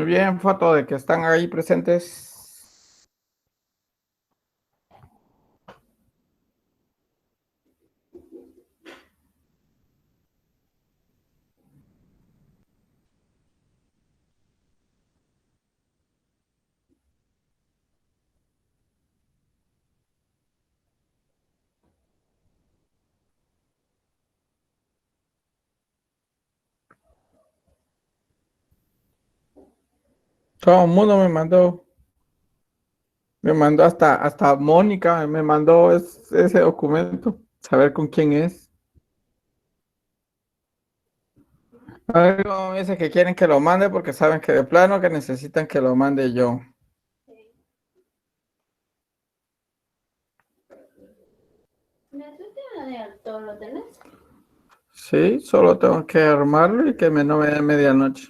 Muy bien, foto de que están ahí presentes. Todo el mundo me mandó hasta Mónica, me mandó ese documento, saber con quién es. Algo dice que quieren que lo mande porque saben que de plano que necesitan que lo mande yo. ¿Todo lo tenés? Sí, solo tengo que armarlo y que no me dé medianoche.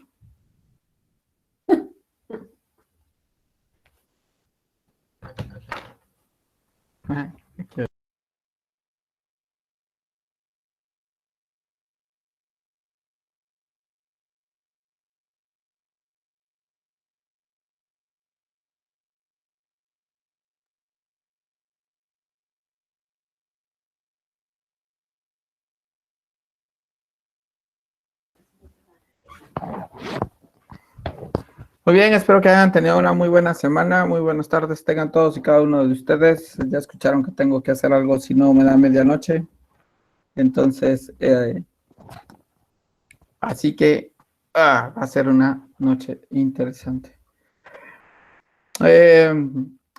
Ajá. Muy bien, espero que hayan tenido una muy buena semana, muy buenas tardes tengan todos y cada uno de ustedes. Ya escucharon que tengo que hacer algo si no me da medianoche. Entonces, así que va a ser una noche interesante. Eh,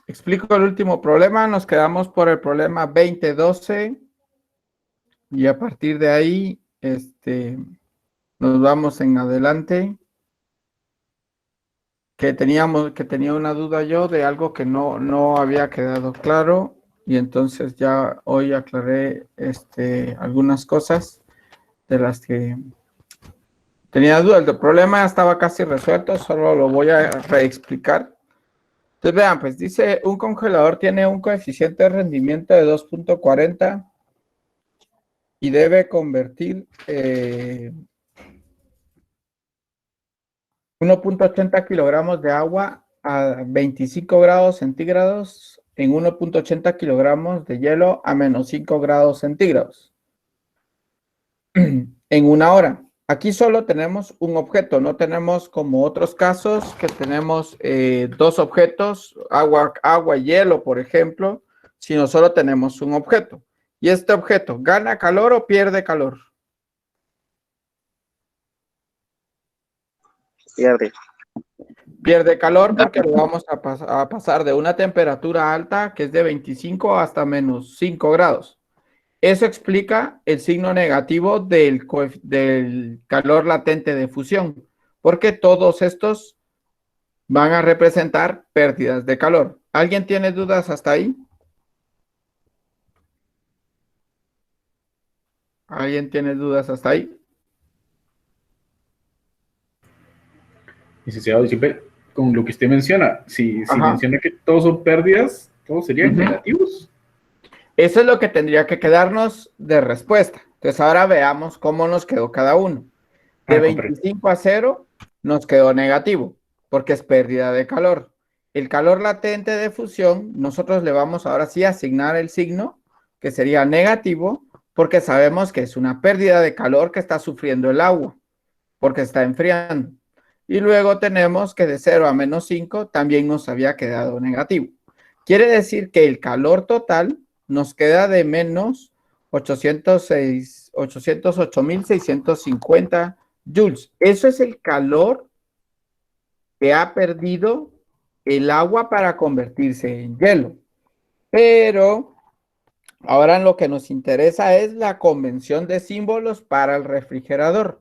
Explico el último problema. Nos quedamos por el problema 2012 y a partir de ahí nos vamos en adelante. Que tenía una duda yo de algo que no había quedado claro y entonces ya hoy aclaré algunas cosas de las que tenía dudas. El problema estaba casi resuelto, solo lo voy a reexplicar. Entonces vean, pues dice, un congelador tiene un coeficiente de rendimiento de 2.40 y debe convertir 1.80 kilogramos de agua a 25 grados centígrados en 1.80 kilogramos de hielo a menos 5 grados centígrados en una hora. Aquí solo tenemos un objeto, no tenemos como otros casos que tenemos dos objetos, agua y hielo, por ejemplo, sino solo tenemos un objeto. Y este objeto, ¿gana calor o pierde calor? Pierde. Pierde calor porque lo vamos a pasar de una temperatura alta, que es de 25 hasta menos 5 grados. Eso explica el signo negativo del calor latente de fusión, porque todos estos van a representar pérdidas de calor. ¿Alguien tiene dudas hasta ahí? ¿Alguien tiene dudas hasta ahí? Licenciado, siempre con lo que usted menciona, si Ajá. menciona que todos son pérdidas, todos serían negativos. Eso es lo que tendría que quedarnos de respuesta. Entonces ahora veamos cómo nos quedó cada uno. De 25 a 0 nos quedó negativo, porque es pérdida de calor. El calor latente de fusión, nosotros le vamos ahora sí a asignar el signo, que sería negativo, porque sabemos que es una pérdida de calor que está sufriendo el agua, porque está enfriando. Y luego tenemos que de 0 a menos 5 también nos había quedado negativo. Quiere decir que el calor total nos queda de menos 808.650 joules. Eso es el calor que ha perdido el agua para convertirse en hielo. Pero ahora lo que nos interesa es la convención de símbolos para el refrigerador.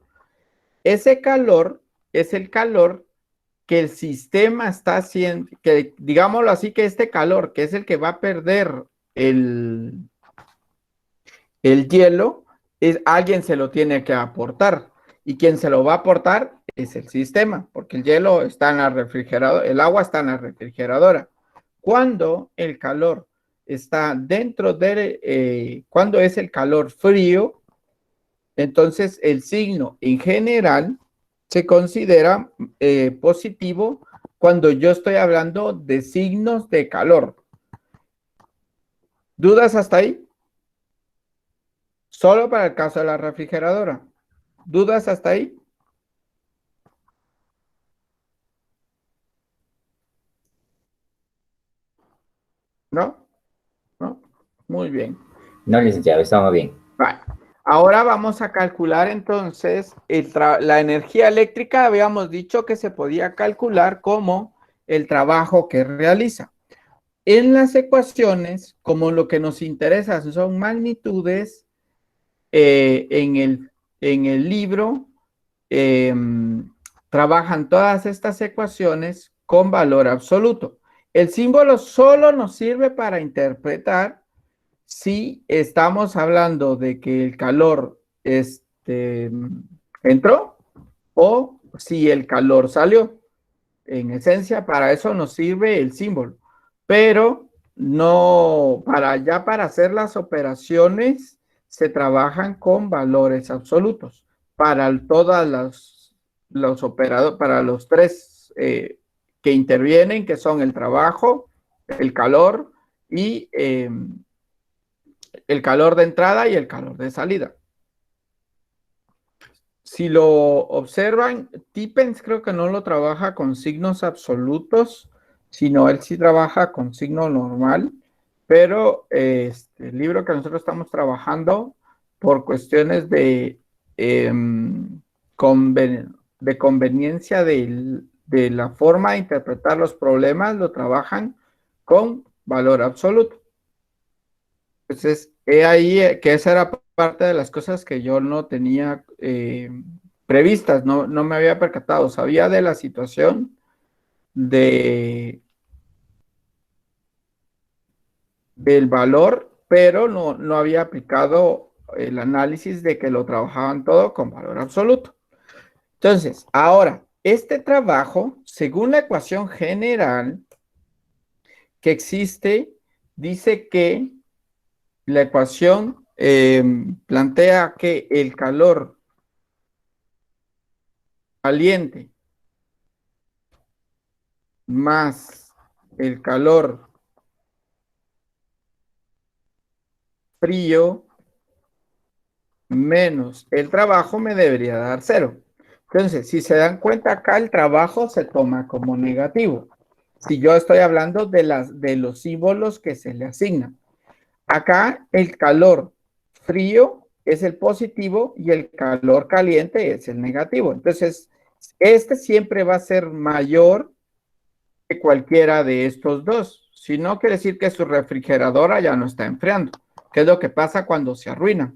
Ese calor es el calor que el sistema está haciendo, que digámoslo así, que este calor, que es el que va a perder el hielo, alguien se lo tiene que aportar. Y quien se lo va a aportar es el sistema, porque el hielo está en la refrigeradora, el agua está en la refrigeradora. Cuando el calor está dentro de, cuando es el calor frío, entonces el signo en general se considera positivo cuando yo estoy hablando de signos de calor. ¿Dudas hasta ahí? Solo para el caso de la refrigeradora. ¿Dudas hasta ahí? ¿No? ¿No? Muy bien. No, licenciado, estamos bien. Vale. Ahora vamos a calcular entonces la energía eléctrica. Habíamos dicho que se podía calcular como el trabajo que realiza. En las ecuaciones, como lo que nos interesa son magnitudes, en el libro eh, trabajan todas estas ecuaciones con valor absoluto. El símbolo solo nos sirve para interpretar si estamos hablando de que el calor entró o si el calor salió. En esencia, para eso nos sirve el símbolo, pero no para hacer las operaciones se trabajan con valores absolutos para todas los operadores, para los tres que intervienen, que son el trabajo, el calor y el calor de entrada y el calor de salida. Si lo observan, Tippens creo que no lo trabaja con signos absolutos, sino él sí trabaja con signo normal, pero el libro que nosotros estamos trabajando por cuestiones de conveniencia de la forma de interpretar los problemas, lo trabajan con valor absoluto. Entonces, he ahí que esa era parte de las cosas que yo no tenía previstas, no me había percatado. Sabía de la situación del valor, pero no había aplicado el análisis de que lo trabajaban todo con valor absoluto. Entonces, ahora, este trabajo, según la ecuación general que existe, dice que la ecuación plantea que el calor caliente más el calor frío menos el trabajo me debería dar 0. Entonces, si se dan cuenta acá, el trabajo se toma como negativo. Si yo estoy hablando de los símbolos que se le asignan. Acá el calor frío es el positivo y el calor caliente es el negativo. Entonces, este siempre va a ser mayor que cualquiera de estos dos. Si no, quiere decir que su refrigeradora ya no está enfriando. ¿Qué es lo que pasa cuando se arruina?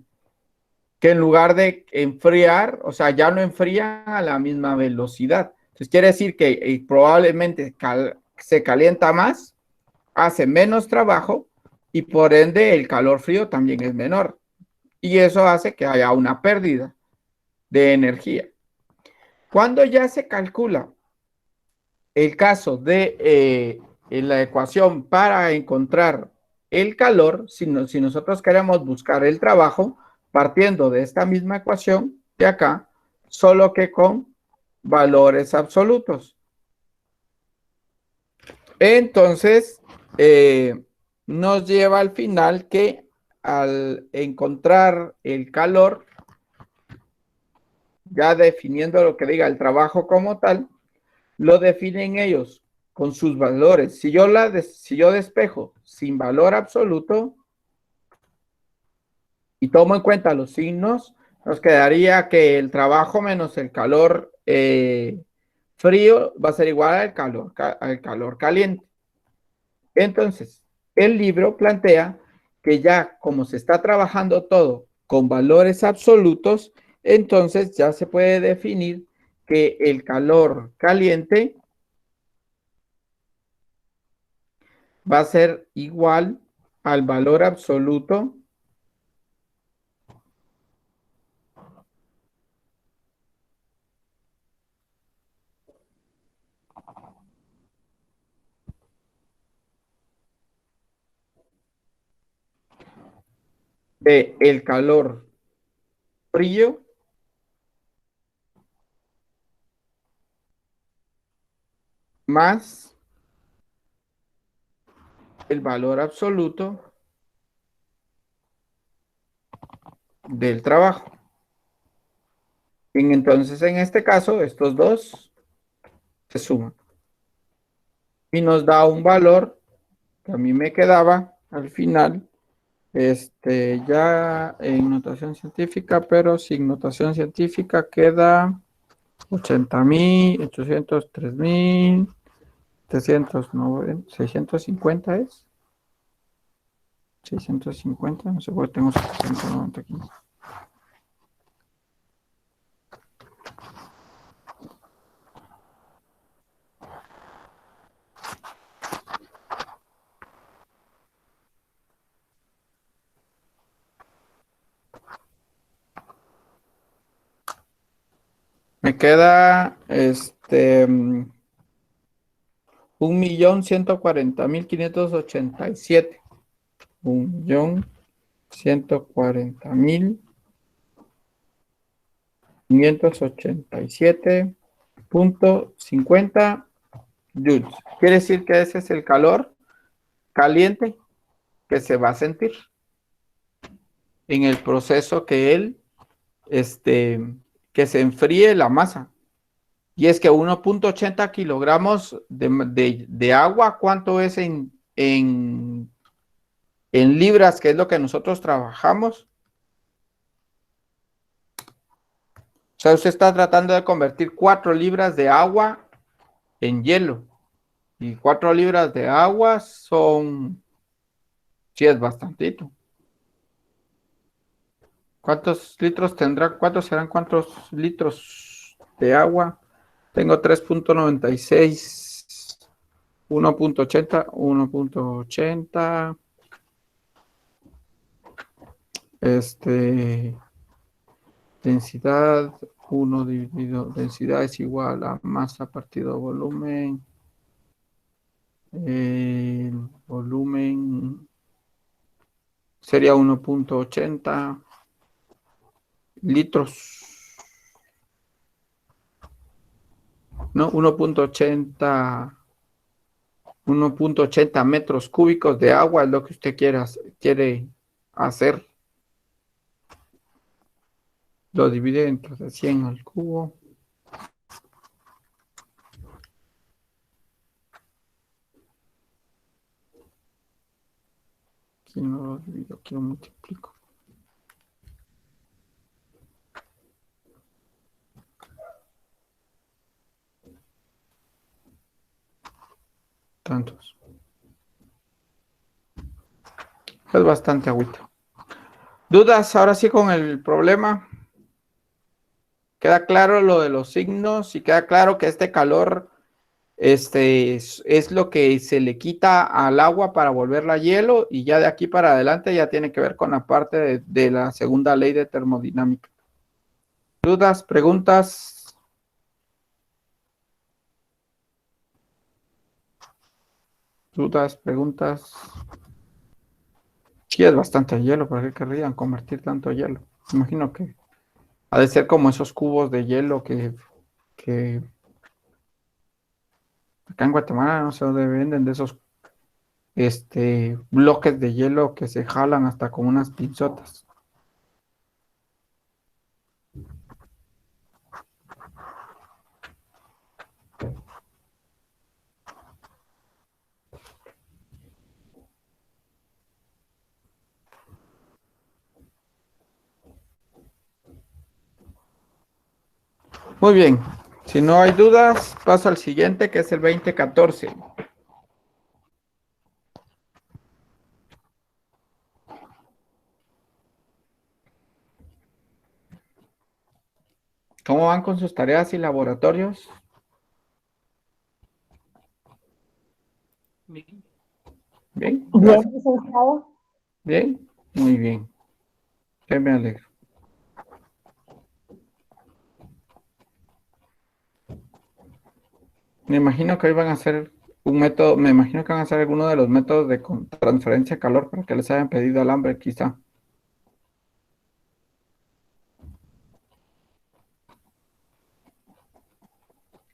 Que en lugar de enfriar, o sea, ya no enfría a la misma velocidad. Entonces, quiere decir que probablemente se calienta más, hace menos trabajo y por ende el calor frío también es menor. Y eso hace que haya una pérdida de energía. Cuando ya se calcula el caso de la ecuación para encontrar el calor, si nosotros queremos buscar el trabajo, partiendo de esta misma ecuación de acá, solo que con valores absolutos. Entonces, nos lleva al final que al encontrar el calor, ya definiendo lo que diga el trabajo como tal, lo definen ellos con sus valores. Si yo despejo sin valor absoluto y tomo en cuenta los signos, nos quedaría que el trabajo menos el calor frío va a ser igual al calor caliente. Entonces, el libro plantea que ya como se está trabajando todo con valores absolutos, entonces ya se puede definir que el calor caliente va a ser igual al valor absoluto de el calor frío más el valor absoluto del trabajo. Entonces, en este caso, estos dos se suman. Y nos da un valor que a mí me quedaba al final, ya en notación científica, pero sin notación científica queda 80.000, 803.000, 390, 650 es. 650, no sé por qué tengo 790 aquí. Me queda 1.140.587. 1.140.587.50 joules. Quiere decir que ese es el calor caliente que se va a sentir en el proceso que se enfríe la masa. Y es que 1.80 kilogramos de agua, ¿cuánto es en libras, que es lo que nosotros trabajamos? O sea, usted está tratando de convertir 4 libras de agua en hielo. Y 4 libras de agua sí es bastantito. ¿Cuántos litros tendrá? ¿Cuántos serán cuántos litros de agua? Tengo 3.96, 1.80, 1.80. Densidad 1 dividido, densidad es igual a masa partido volumen. El volumen sería 1.80 litros. No, 1.80 metros cúbicos de agua es lo que usted quiere hacer. Lo divide entre 100 al cubo. Aquí no lo divido, aquí lo multiplico. Tantos. Es bastante agüita. ¿Dudas ahora sí con el problema? ¿Queda claro lo de los signos? Y queda claro que este calor es lo que se le quita al agua para volverla hielo, y ya de aquí para adelante ya tiene que ver con la parte de la segunda ley de termodinámica. ¿Dudas? ¿Preguntas? ¿Dudas? ¿Preguntas? Sí, es bastante hielo, ¿para qué querrían convertir tanto hielo? Imagino que ha de ser como esos cubos de hielo que acá en Guatemala no sé dónde venden, de esos bloques de hielo que se jalan hasta con unas pinzotas. Muy bien, si no hay dudas, paso al siguiente, que es el 2014. ¿Cómo van con sus tareas y laboratorios? Bien, Bien, gracias. licenciado. Bien, muy bien. Que me alegro. Me imagino que hoy van a hacer un método, me imagino que van a hacer alguno de los métodos de transferencia de calor para que les hayan pedido alambre, quizá.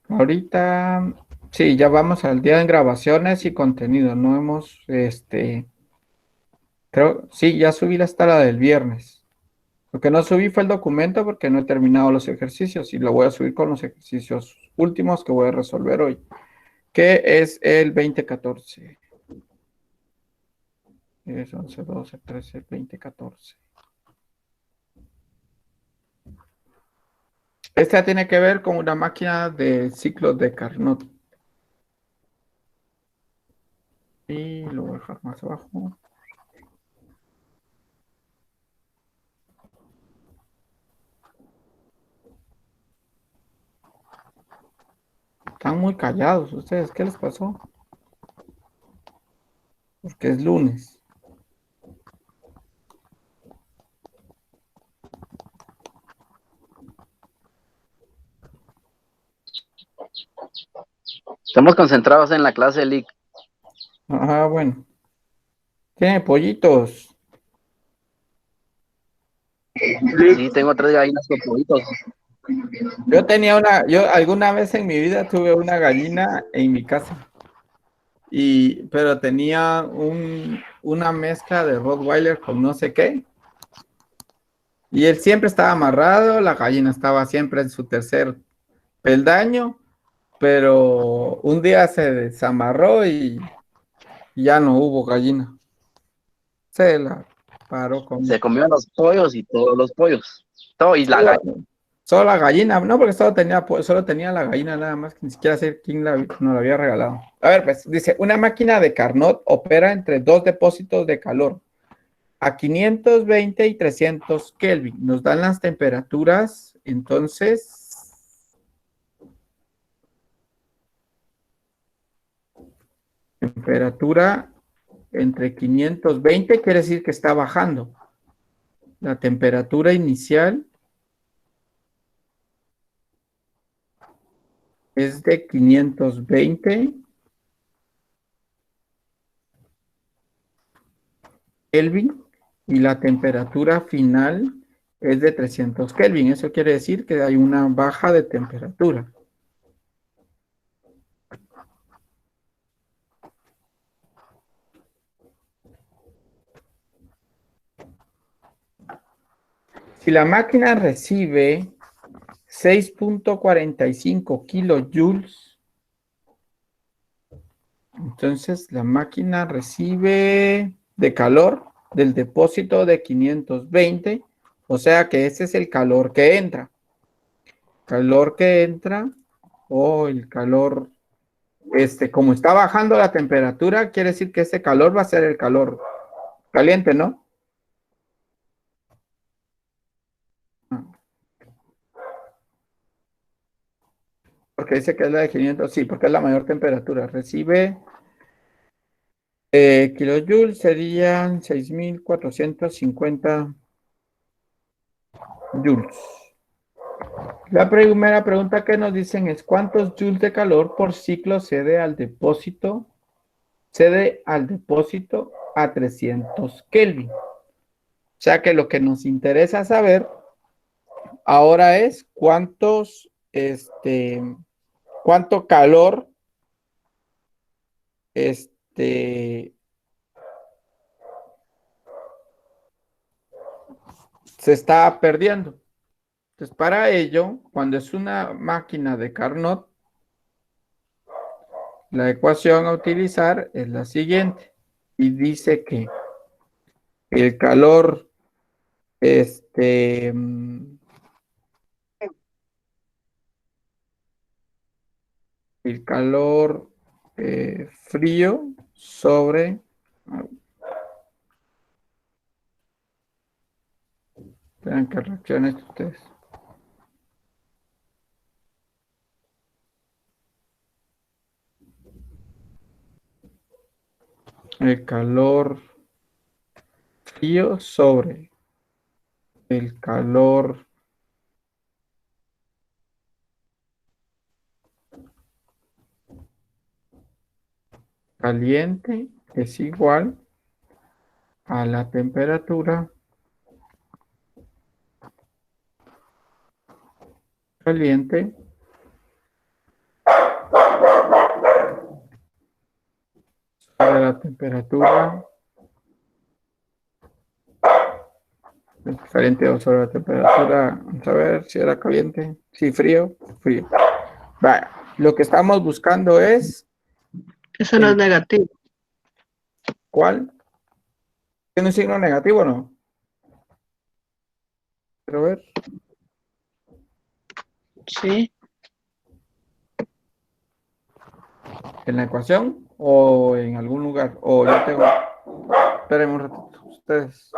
Ahorita Sí, ya vamos al día en grabaciones y contenido. No hemos, creo, sí, ya subí hasta la del viernes. Lo que no subí fue el documento porque no he terminado los ejercicios y lo voy a subir con los ejercicios últimos que voy a resolver hoy, que es el 2014. Es 11, 12, 13, 20, 14. Esta tiene que ver con una máquina de ciclos de Carnot. Y lo voy a dejar más abajo. Están muy callados ustedes. ¿Qué les pasó? Porque es lunes. Estamos concentrados en la clase LIC. Ah, bueno. Tiene pollitos. Sí, tengo 3 gallinas con pollitos. Yo alguna vez en mi vida tuve una gallina en mi casa. Pero tenía una mezcla de Rottweiler con no sé qué. Y él siempre estaba amarrado, la gallina estaba siempre en su tercer peldaño, pero un día se desamarró y ya no hubo gallina. Se la paró con Se comió los pollos y todos los pollos. Todo y la solo, gallina. solo la gallina, no, porque solo tenía la gallina nada más, que ni siquiera sé quién nos la había regalado. A ver, pues dice, una máquina de Carnot opera entre dos depósitos de calor a 520 y 300 Kelvin. Nos dan las temperaturas, entonces, temperatura entre 520 quiere decir que está bajando. La temperatura inicial es de 520 Kelvin y la temperatura final es de 300 Kelvin. Eso quiere decir que hay una baja de temperatura. Si la máquina recibe 6.45 kilojoules, entonces la máquina recibe de calor del depósito de 520, o sea que ese es el calor que entra. Calor que entra, o el calor, como está bajando la temperatura, quiere decir que ese calor va a ser el calor caliente, ¿no? Porque dice que es la de 500, sí, porque es la mayor temperatura. Recibe kilojoules, serían 6.450 joules. La primera pregunta que nos dicen es ¿cuántos joules de calor por ciclo cede al depósito a 300 Kelvin? O sea que lo que nos interesa saber ahora es cuánto calor se está perdiendo. Entonces, para ello, cuando es una máquina de Carnot, la ecuación a utilizar es la siguiente. Y dice que el calor, el calor frío sobre, vean que reaccionen ustedes. El calor frío sobre el calor caliente es igual a la temperatura caliente de la temperatura. Es diferente sobre la temperatura. Vamos a ver si era caliente. Sí, frío, frío. Vale. Lo que estamos buscando es Eso no es negativo. ¿cuál? ¿Tiene un signo negativo o no? Quiero ver. Sí. ¿En la ecuación o en algún lugar? O yo tengo. Espérenme un ratito. Ustedes.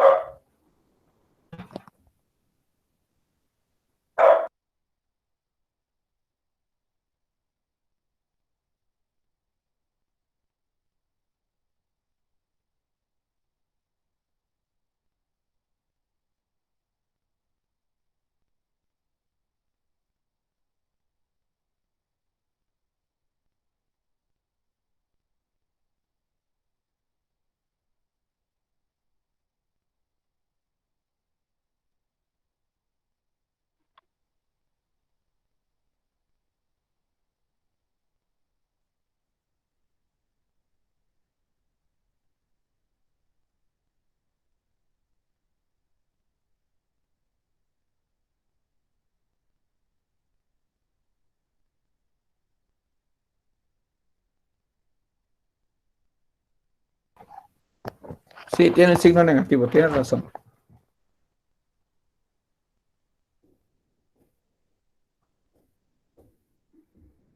Sí, tiene el signo negativo, tiene razón.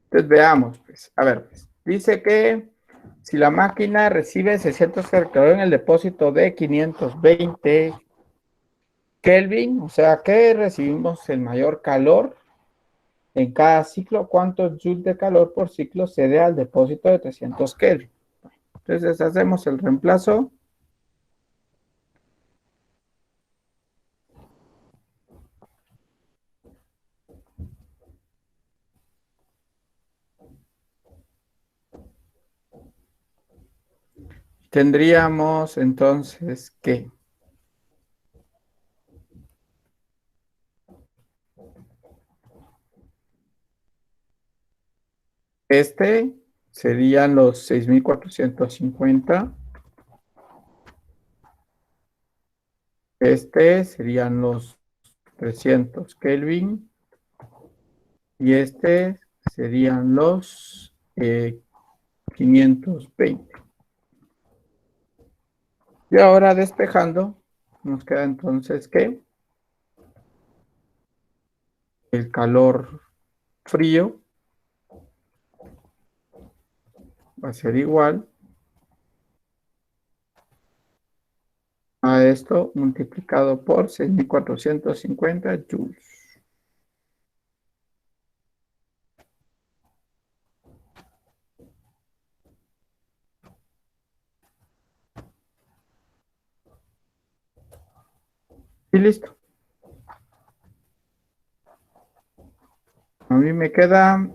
Entonces veamos, pues. A ver, pues. Dice que si la máquina recibe 600 calor en el depósito de 520 Kelvin, o sea que recibimos el mayor calor en cada ciclo, ¿cuántos joules de calor por ciclo cede al depósito de 300 Kelvin? Entonces hacemos el reemplazo. Tendríamos entonces que este serían los 6450. Este serían los 300 Kelvin. Y este serían los 520. Y ahora despejando, nos queda entonces que el calor frío va a ser igual a esto multiplicado por 6450 joules. Y listo. A mí me queda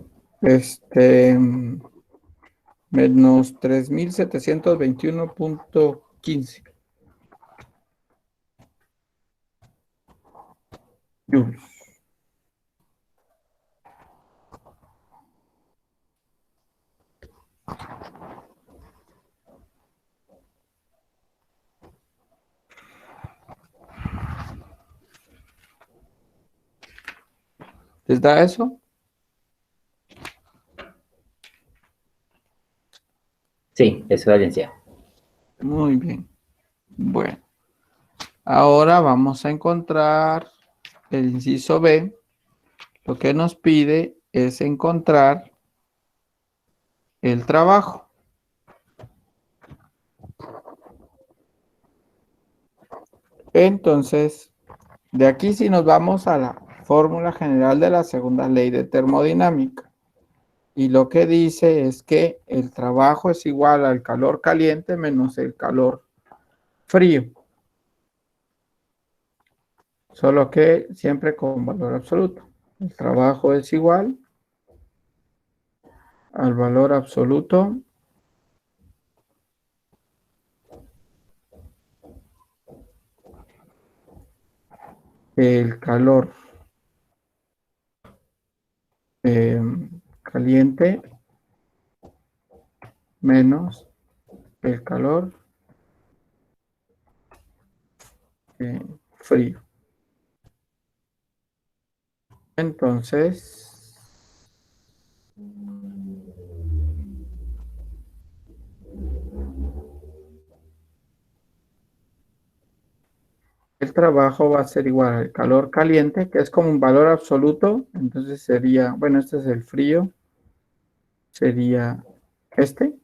menos 3721.15 joules. ¿Les da eso? Sí, eso es Valencia. Muy bien. Bueno, ahora vamos a encontrar el inciso B. Lo que nos pide es encontrar el trabajo. Entonces, de aquí sí nos vamos a la fórmula general de la segunda ley de termodinámica. Y lo que dice es que el trabajo es igual al calor caliente menos el calor frío. Solo que siempre con valor absoluto. El trabajo es igual al valor absoluto del calor caliente menos el calor, frío. Entonces, el trabajo va a ser igual al calor caliente, que es como un valor absoluto. Entonces sería, bueno, este es el frío, sería este,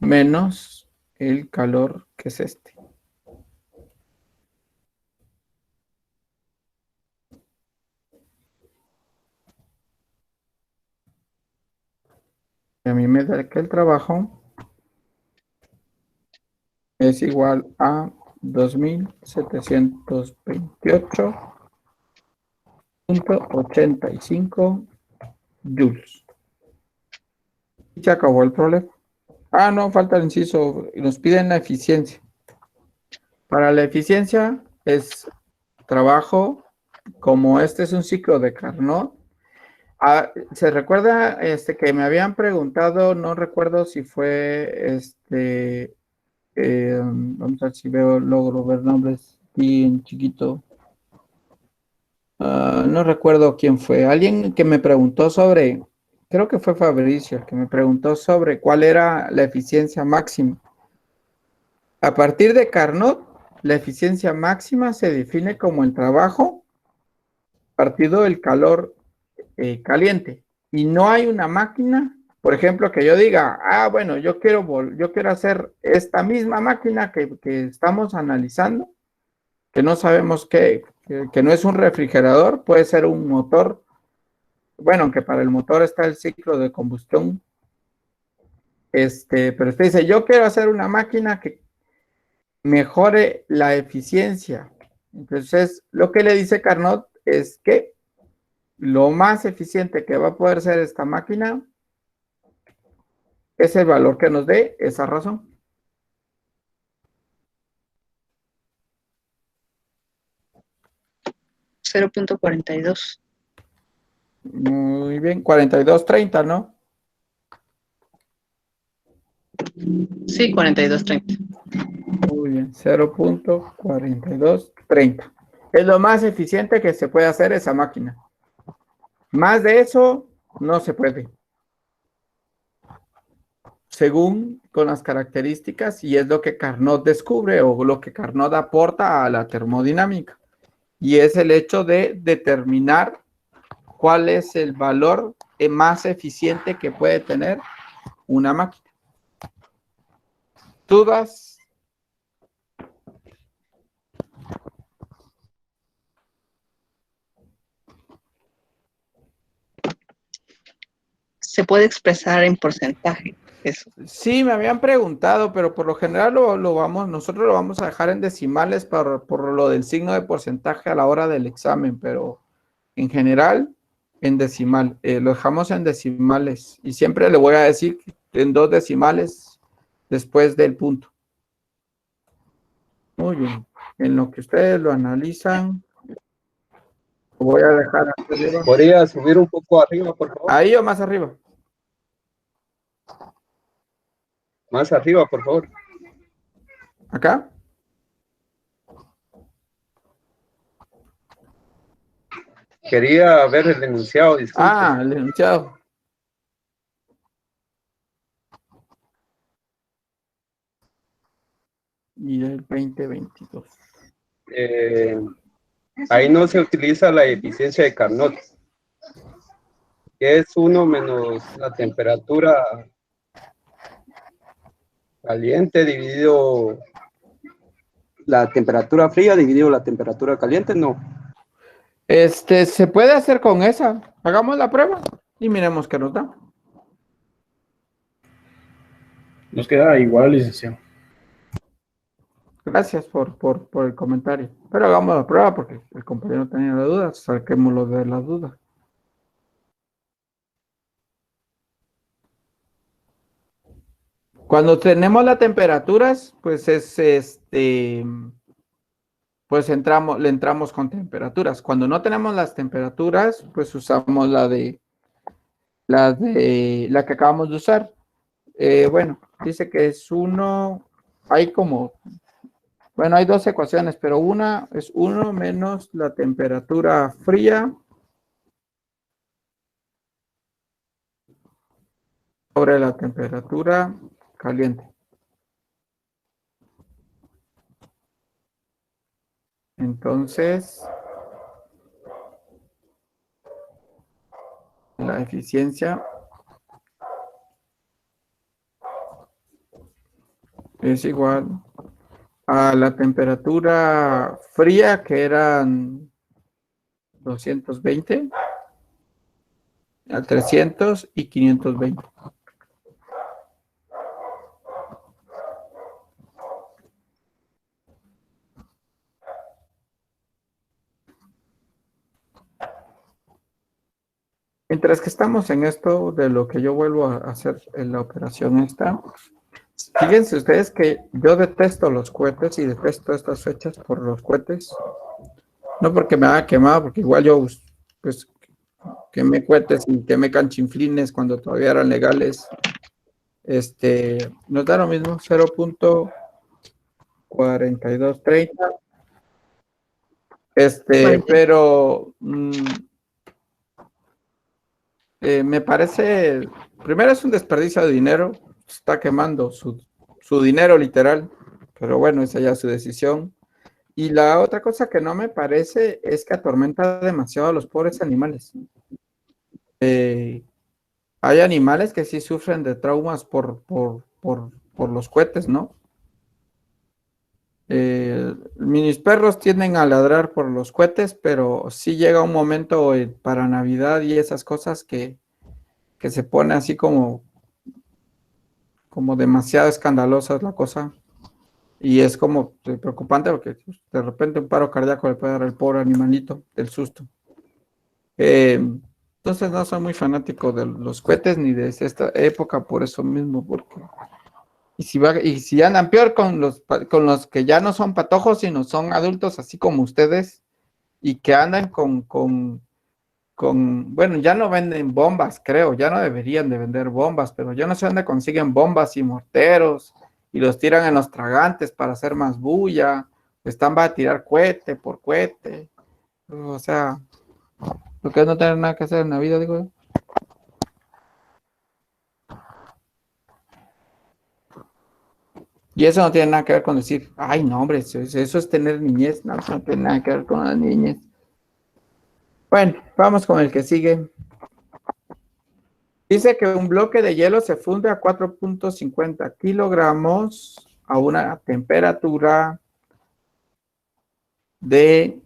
menos el calor, que es este. Y a mí me da que el trabajo es igual a 2728.85 joules. Y se acabó el problema. Ah, no, falta el inciso. Y nos piden la eficiencia. Para la eficiencia es trabajo, como este es un ciclo de Carnot. ¿Se recuerda que me habían preguntado? No recuerdo si fue vamos a ver si logro ver nombres aquí en chiquito. No recuerdo quién fue. Alguien que me preguntó sobre, creo que fue Fabricio, que me preguntó sobre cuál era la eficiencia máxima. A partir de Carnot, la eficiencia máxima se define como el trabajo partido del calor caliente. Y no hay una máquina, por ejemplo, que yo diga, bueno, yo quiero hacer esta misma máquina que estamos analizando, que no sabemos que no es un refrigerador, puede ser un motor. Bueno, aunque para el motor está el ciclo de combustión. Pero usted dice, yo quiero hacer una máquina que mejore la eficiencia. Entonces, lo que le dice Carnot es que lo más eficiente que va a poder ser esta máquina es el valor que nos dé esa razón. $0.42. Muy bien, 4230, ¿no? Sí, 42.30. Muy bien, 0.4230. Es lo más eficiente que se puede hacer esa máquina. Más de eso no se puede. Según con las características, y es lo que Carnot descubre o lo que Carnot aporta a la termodinámica. Y es el hecho de determinar cuál es el valor más eficiente que puede tener una máquina. ¿Dudas? Se puede expresar en porcentaje. Eso. Sí, me habían preguntado, pero por lo general nosotros lo vamos a dejar en decimales por lo del signo de porcentaje a la hora del examen, pero en general en decimal. Lo dejamos en decimales y siempre le voy a decir en 2 decimales después del punto. Muy bien. En lo que ustedes lo analizan, lo voy a dejar arriba. ¿Podría subir un poco arriba, por favor? Ahí o más arriba. Más arriba, por favor. ¿Acá? Quería ver el enunciado, disculpe. El enunciado. Y el 2022. Ahí no se utiliza la eficiencia de Carnot, que es 1 menos la temperatura caliente dividido la temperatura fría dividido la temperatura caliente, no. Se puede hacer con esa. Hagamos la prueba y miremos qué nos da. Nos queda igual, licenciado. Gracias por el comentario. Pero hagamos la prueba porque el compañero tenía la duda. Saquémoslo de la duda. Cuando tenemos las temperaturas, pues pues le entramos con temperaturas. Cuando no tenemos las temperaturas, pues usamos la de la que acabamos de usar. Bueno, dice que es 1, hay como, bueno, hay dos ecuaciones, pero una es 1 menos la temperatura fría sobre la temperatura caliente. Entonces, la eficiencia es igual a la temperatura fría, que eran 220, a 300 y 520. Mientras que estamos en esto de lo que yo vuelvo a hacer en la operación esta, fíjense ustedes que yo detesto los cohetes y detesto estas fechas por los cohetes. No porque me haya quemado, porque igual yo, pues, quemé cohetes y quemé canchinflines cuando todavía eran legales. Nos da lo mismo, 0.4230. Pero me parece, primero es un desperdicio de dinero, está quemando su dinero literal, pero bueno, esa ya es su decisión. Y la otra cosa que no me parece es que atormenta demasiado a los pobres animales. Hay animales que sí sufren de traumas por los cohetes, ¿no? Mis perros tienden a ladrar por los cohetes, pero sí llega un momento para Navidad y esas cosas que se pone así como demasiado escandalosa la cosa. Y es como preocupante porque de repente un paro cardíaco le puede dar al pobre animalito del susto. Entonces no soy muy fanático de los cohetes ni de esta época por eso mismo, porque y si andan peor con los que ya no son patojos, sino son adultos así como ustedes, y que andan bueno, ya no venden bombas, creo, ya no deberían de vender bombas, pero yo no sé dónde consiguen bombas y morteros, y los tiran en los tragantes para hacer más bulla, están para tirar cohete por cohete, o sea, lo que es no tener nada que hacer en la vida, digo yo. Y eso no tiene nada que ver con decir, ay, no, hombre, eso es tener niñez. No, eso no tiene nada que ver con la niñez. Bueno, vamos con el que sigue. Dice que un bloque de hielo se funde a 4.50 kilogramos a una temperatura de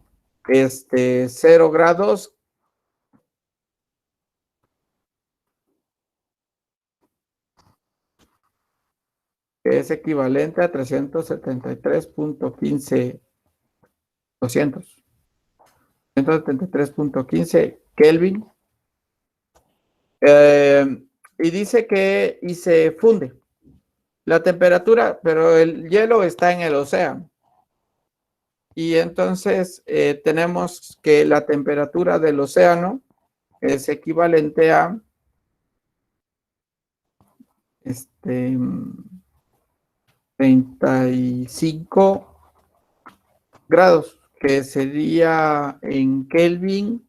0 grados. Que es equivalente a 373.15 173.15 Kelvin. Y dice que se funde la temperatura, pero el hielo está en el océano. Y entonces tenemos que la temperatura del océano es equivalente a 35 grados, que sería en Kelvin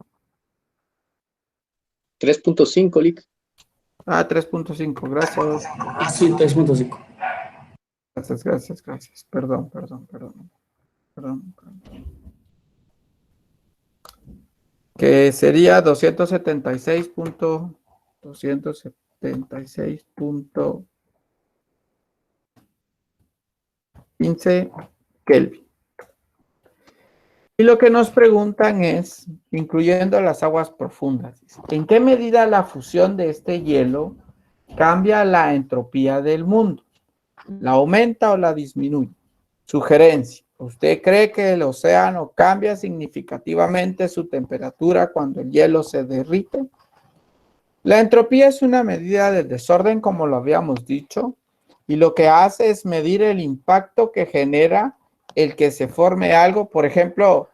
3.5, Lick. 3.5, gracias. Sí, 3.5. Gracias. Perdón. Que sería 276.15 Kelvin. Y lo que nos preguntan es, incluyendo las aguas profundas, ¿en qué medida la fusión de este hielo cambia la entropía del mundo? ¿La aumenta o la disminuye? Sugerencia. ¿Usted cree que el océano cambia significativamente su temperatura cuando el hielo se derrite? La entropía es una medida del desorden, como lo habíamos dicho, y lo que hace es medir el impacto que genera el que se forme algo. Por ejemplo,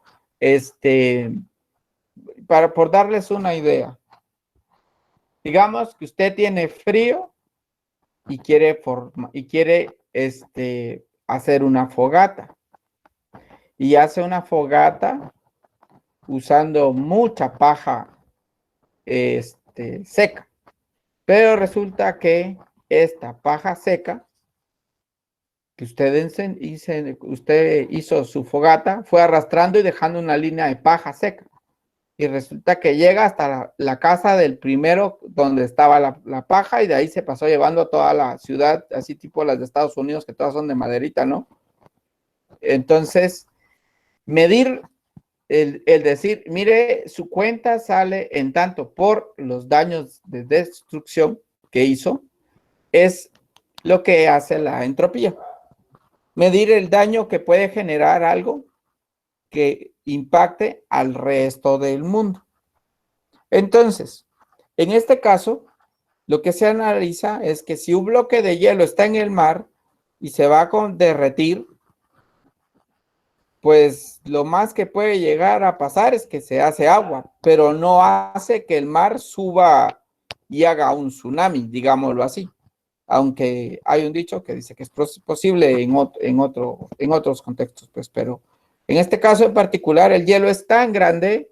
por darles una idea, Digamos que usted tiene frío y quiere hacer una fogata. Y hace una fogata usando mucha paja seca. Pero resulta que esta paja seca que usted hizo su fogata, fue arrastrando y dejando una línea de paja seca. Y resulta que llega hasta la casa del primero donde estaba la paja, y de ahí se pasó llevando toda la ciudad, así tipo las de Estados Unidos, que todas son de maderita, ¿no? Entonces, medir, el decir, mire, su cuenta sale en tanto por los daños de destrucción que hizo, es lo que hace la entropía. Medir el daño que puede generar algo que impacte al resto del mundo. Entonces, en este caso, lo que se analiza es que si un bloque de hielo está en el mar y se va a derretir, pues lo más que puede llegar a pasar es que se hace agua, pero no hace que el mar suba y haga un tsunami, digámoslo así. Aunque hay un dicho que dice que es posible en otros contextos, pues, pero en este caso en particular el hielo es tan grande,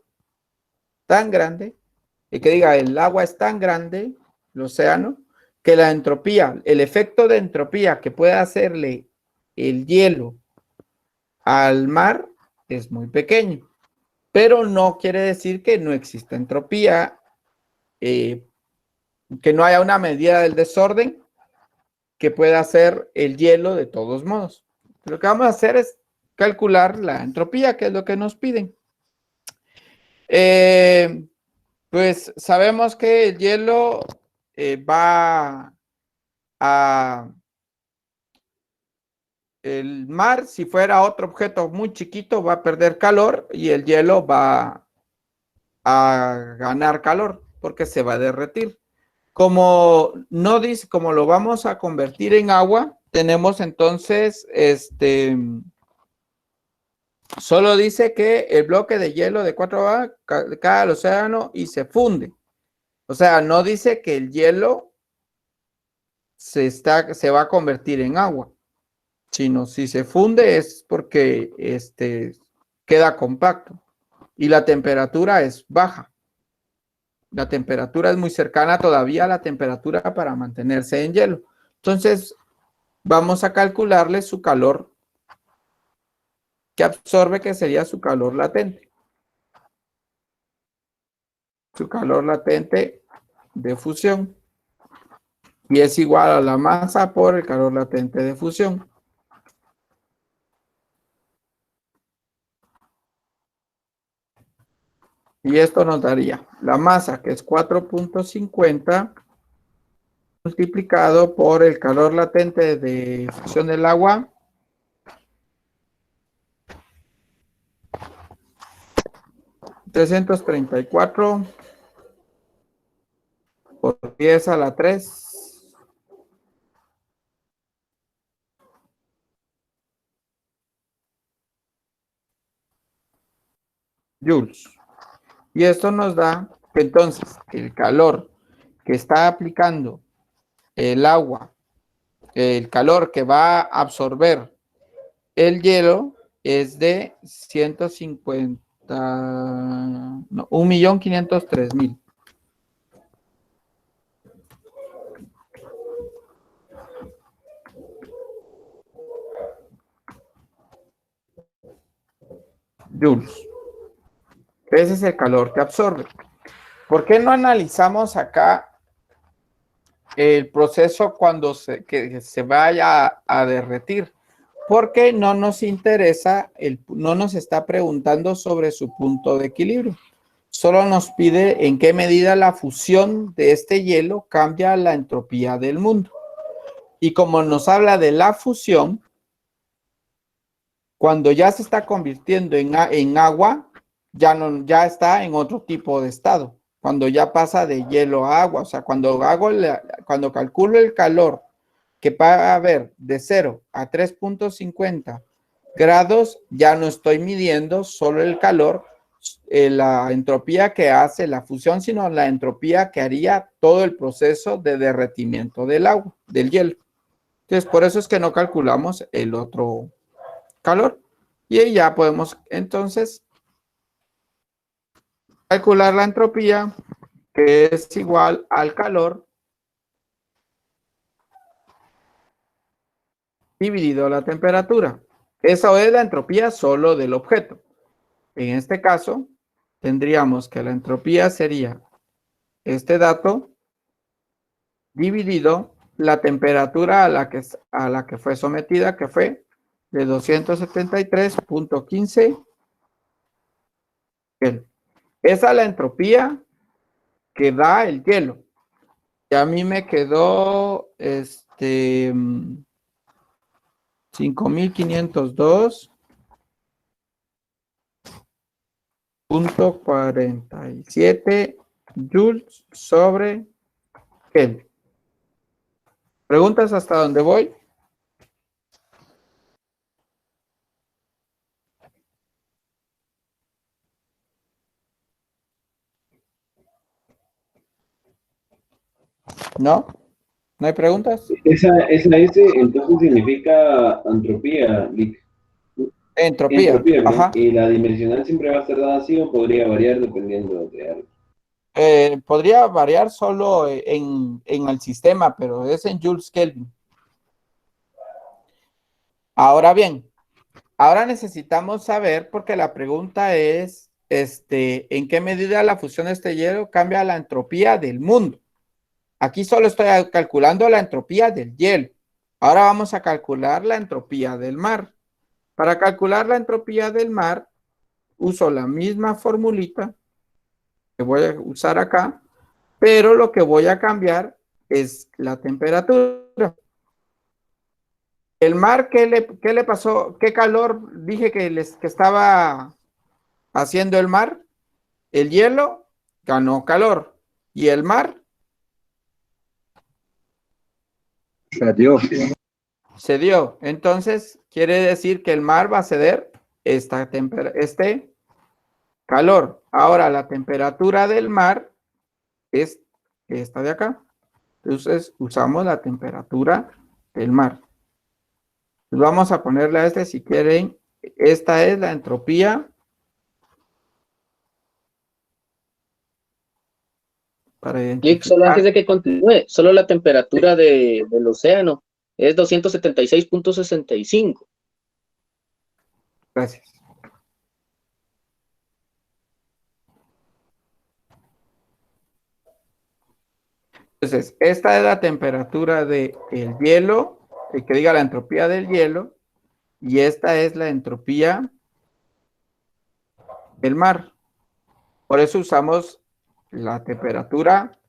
y que diga el agua es tan grande, el océano, que la entropía, el efecto de entropía que puede hacerle el hielo al mar es muy pequeño, pero no quiere decir que no exista entropía, que no haya una medida del desorden que pueda hacer el hielo de todos modos. Lo que vamos a hacer es calcular la entropía, que es lo que nos piden. Pues sabemos que el hielo va a... El mar, si fuera otro objeto muy chiquito, va a perder calor y el hielo va a ganar calor porque se va a derretir. Como no dice, como lo vamos a convertir en agua, tenemos entonces, solo dice que el bloque de hielo de 4A cae al océano y se funde. O sea, no dice que el hielo se va a convertir en agua, sino si se funde es porque queda compacto y la temperatura es baja. La temperatura es muy cercana todavía a la temperatura para mantenerse en hielo. Entonces, vamos a calcularle su calor que absorbe, que sería su calor latente. Su calor latente de fusión. Y es igual a la masa por el calor latente de fusión. Y esto nos daría la masa, que es 4.50, multiplicado por el calor latente de fusión del agua, $334 por 10 a la 3. Joules. Y esto nos da que entonces el calor que está aplicando el agua, el calor que va a absorber el hielo es de 1.503.000. Joules. Ese es el calor que absorbe. ¿Por qué no analizamos acá el proceso cuando que se vaya a derretir? Porque no nos interesa, no nos está preguntando sobre su punto de equilibrio. Solo nos pide en qué medida la fusión de este hielo cambia la entropía del mundo. Y como nos habla de la fusión, cuando ya se está convirtiendo en agua, ya está en otro tipo de estado. Cuando ya pasa de hielo a agua, o sea, cuando calculo el calor que va a haber de 0 a 3.50 grados, ya no estoy midiendo solo el calor, la entropía que hace la fusión, sino la entropía que haría todo el proceso de derretimiento del agua, del hielo. Entonces, por eso es que no calculamos el otro calor. Y ahí ya podemos entonces calcular la entropía, que es igual al calor dividido la temperatura. Esa es la entropía solo del objeto. En este caso, tendríamos que la entropía sería este dato dividido la temperatura a la que fue sometida, que fue de 273.15 Kelvin. Esa es la entropía que da el hielo. Y a mí me quedó 5502.47 joules sobre Kelvin. ¿Preguntas hasta dónde voy? ¿No? ¿No hay preguntas? Esa S entonces significa entropía, Lick. Entropía, Entropía, ¿no? ajá. Y la dimensional siempre va a estar dada así o podría variar dependiendo de algo. Podría variar solo en el sistema, pero es en Joules Kelvin. Ahora bien, ahora necesitamos saber, porque la pregunta es, ¿en qué medida la fusión de este hielo cambia la entropía del mundo? Aquí solo estoy calculando la entropía del hielo. Ahora vamos a calcular la entropía del mar. Para calcular la entropía del mar, uso la misma formulita que voy a usar acá, pero lo que voy a cambiar es la temperatura. El mar, ¿qué le pasó? ¿Qué calor dije que estaba haciendo el mar? El hielo ganó calor. ¿Y el mar? Se dio. Entonces, quiere decir que el mar va a ceder este calor. Ahora, la temperatura del mar es esta de acá. Entonces, usamos la temperatura del mar. Pues vamos a ponerle a si quieren. Esta es la entropía para Lick, solo antes identificar. de que continúe, solo la temperatura del océano es 276.65. Gracias. Entonces, esta es la temperatura del hielo, que diga la entropía del hielo, y esta es la entropía del mar. Por eso usamos la temperatura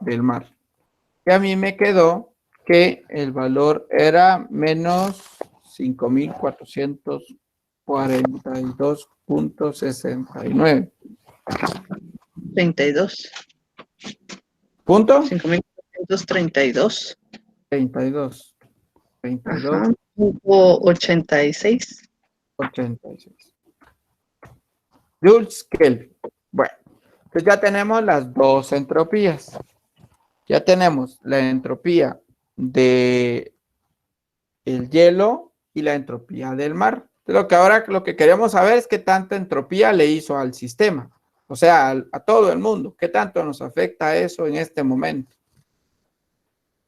del mar. Y a mí me quedó que el valor era menos 5,442.69. 32. ¿Punto? 5,432. 32. 32. Ajá. Hubo 86. 86. Joules Kelvin. Bueno, entonces ya tenemos las dos entropías. Ya tenemos la entropía de el hielo y la entropía del mar. Entonces, lo que queremos saber es qué tanta entropía le hizo al sistema, o sea, a todo el mundo. ¿Qué tanto nos afecta eso en este momento?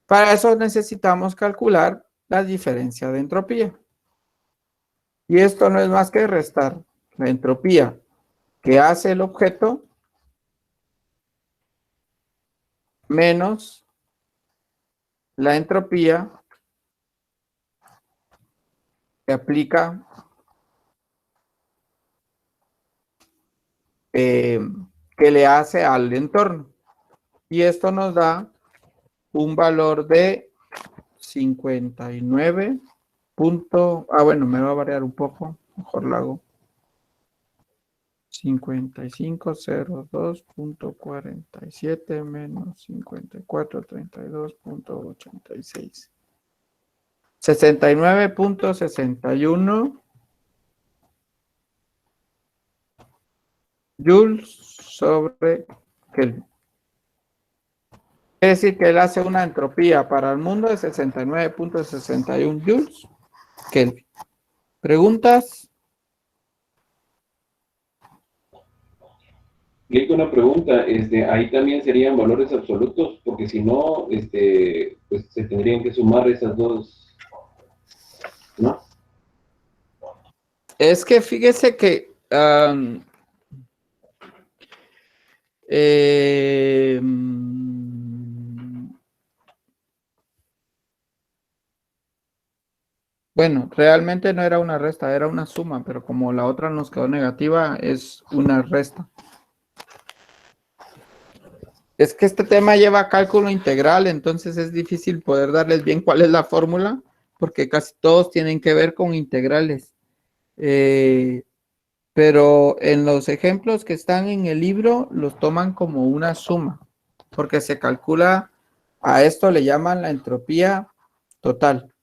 Para eso necesitamos calcular la diferencia de entropía. Y esto no es más que restar la entropía que hace el objeto menos la entropía que aplica que le hace al entorno. Y esto nos da un valor de 59. Bueno, me va a variar un poco. Mejor lo hago. 5502.47 menos 5432.86. 69.61 joules sobre Kelvin. Quiere decir que él hace una entropía para el mundo de 69.61 joules Kelvin. ¿Preguntas? Lick, una pregunta, ahí también serían valores absolutos, porque si no, pues se tendrían que sumar esas dos, ¿no? Es que fíjese que bueno, realmente no era una resta, era una suma, pero como la otra nos quedó negativa, es una resta. Es que este tema lleva cálculo integral, entonces es difícil poder darles bien cuál es la fórmula, porque casi todos tienen que ver con integrales. Pero en los ejemplos que están en el libro, los toman como una suma, porque se calcula, a esto le llaman la entropía total.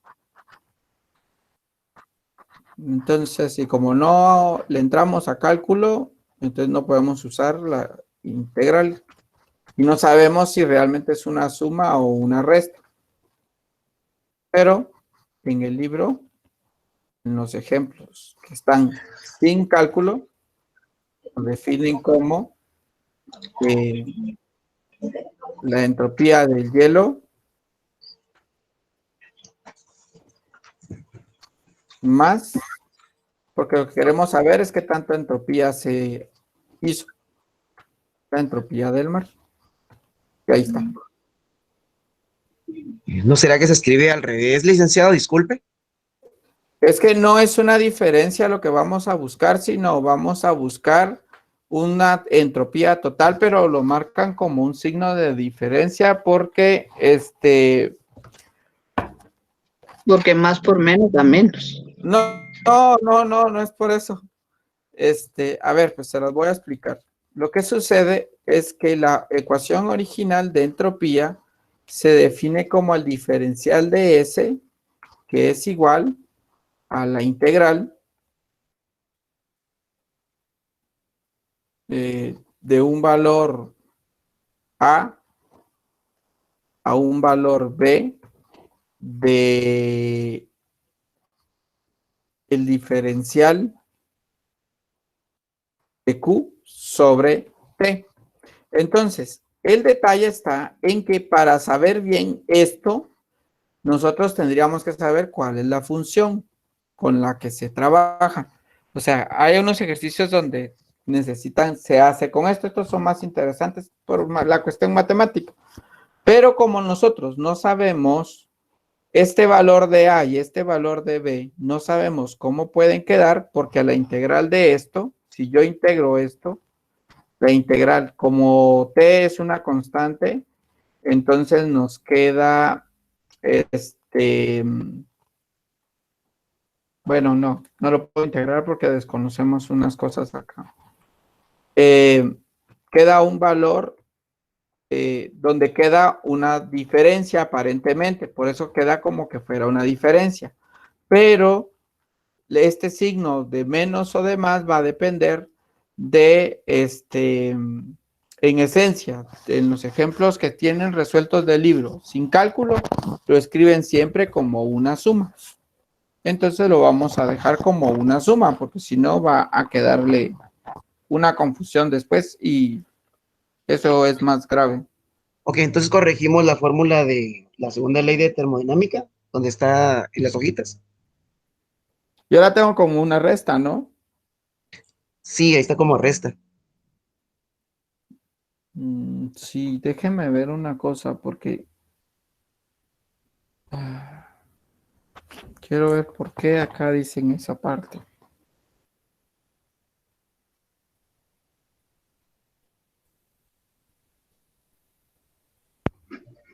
Entonces, y como no le entramos a cálculo, entonces no podemos usar la integral. Y no sabemos si realmente es una suma o una resta. Pero en el libro, en los ejemplos que están sin cálculo, lo definen como la entropía del hielo más, porque lo que queremos saber es qué tanta entropía se hizo. La entropía del mar. Y ahí está. ¿No será que se escribe al revés, licenciado? Disculpe. Es que no es una diferencia lo que vamos a buscar, sino vamos a buscar una entropía total, pero lo marcan como un signo de diferencia porque Porque más por menos da menos. no es por eso. A ver, pues se las voy a explicar. Lo que sucede es que la ecuación original de entropía se define como el diferencial de S, que es igual a la integral de un valor A a un valor B de el diferencial de Q sobre T. Entonces, el detalle está en que para saber bien esto, nosotros tendríamos que saber cuál es la función con la que se trabaja. O sea, hay unos ejercicios donde se hace con esto. Estos son más interesantes por la cuestión matemática. Pero como nosotros no sabemos este valor de A y este valor de B, no sabemos cómo pueden quedar, porque la integral de esto, si yo integro esto, la integral, como T es una constante, entonces nos queda, bueno, no lo puedo integrar porque desconocemos unas cosas acá. Queda un valor donde queda una diferencia aparentemente, por eso queda como que fuera una diferencia, pero este signo de menos o de más va a depender de en esencia, en los ejemplos que tienen resueltos del libro sin cálculo, lo escriben siempre como una suma. Entonces lo vamos a dejar como una suma, porque si no va a quedarle una confusión después y eso es más grave. Ok, entonces corregimos la fórmula de la segunda ley de termodinámica, donde está en las hojitas. Yo la tengo como una resta, ¿no? Sí, ahí está como resta. Sí, déjenme ver una cosa porque quiero ver por qué acá dicen esa parte.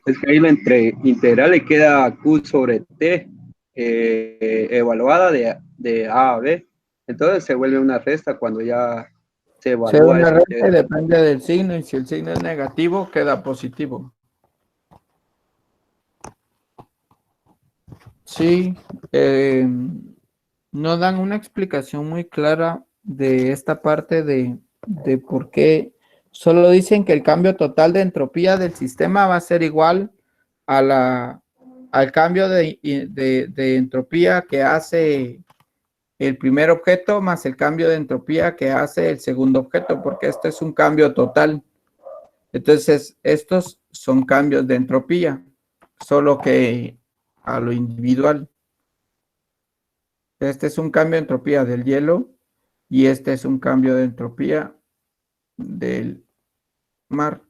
Es que ahí la integral le queda Q sobre T evaluada de A a B. Entonces se vuelve una resta cuando ya se Se evalúa una esa resta y integral. depende del signo, y si el signo es negativo, queda positivo. Sí, no dan una explicación muy clara de esta parte de de por qué. Solo dicen que el cambio total de entropía del sistema va a ser igual al cambio de entropía que hace el primer objeto más el cambio de entropía que hace el segundo objeto, porque este es un cambio total. Entonces, estos son cambios de entropía, solo que a lo individual. Este es un cambio de entropía del hielo y este es un cambio de entropía del mar.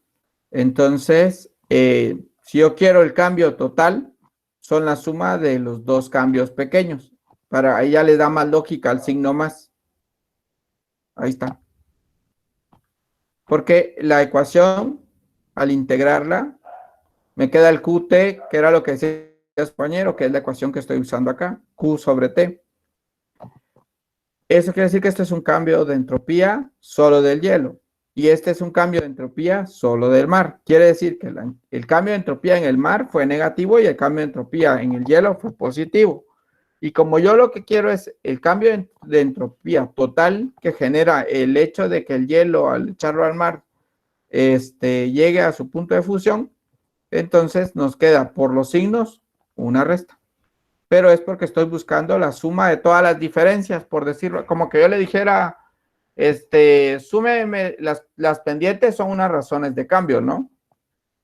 Entonces, si yo quiero el cambio total, son la suma de los dos cambios pequeños. Para ahí ya le da más lógica al signo más. Ahí está. Porque la ecuación, al integrarla, me queda el QT, que era lo que decía el compañero, que es la ecuación que estoy usando acá, Q sobre T. Eso quiere decir que esto es un cambio de entropía solo del hielo. Y este es un cambio de entropía solo del mar. Quiere decir que el cambio de entropía en el mar fue negativo y el cambio de entropía en el hielo fue positivo. Y como yo lo que quiero es el cambio de entropía total que genera el hecho de que el hielo al echarlo al mar llegue a su punto de fusión, entonces nos queda por los signos una resta. Pero es porque estoy buscando la suma de todas las diferencias, por decirlo, como que yo le dijera, súmeme las pendientes son unas razones de cambio, ¿no?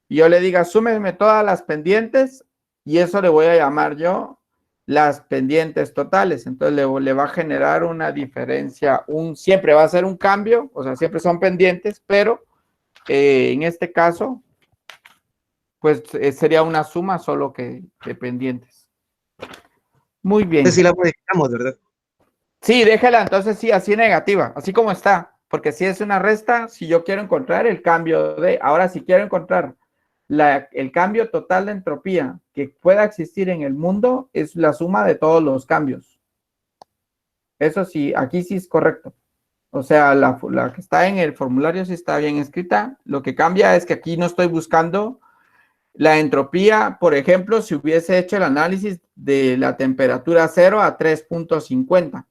Y yo le diga, súmeme todas las pendientes y eso le voy a llamar yo las pendientes totales. Entonces le va a generar una diferencia, siempre va a ser un cambio, o sea, siempre son pendientes, pero en este caso, pues sería una suma solo que de pendientes. Muy bien. Entonces sí la modificamos, ¿verdad? Sí, déjala entonces sí, así negativa, así como está, porque si es una resta, si yo quiero encontrar el cambio ahora si quiero encontrar el cambio total de entropía que pueda existir en el mundo, es la suma de todos los cambios. Eso sí, aquí sí es correcto. O sea, la que está en el formulario sí está bien escrita. Lo que cambia es que aquí no estoy buscando la entropía, por ejemplo, si hubiese hecho el análisis de la temperatura 0 a 3.50.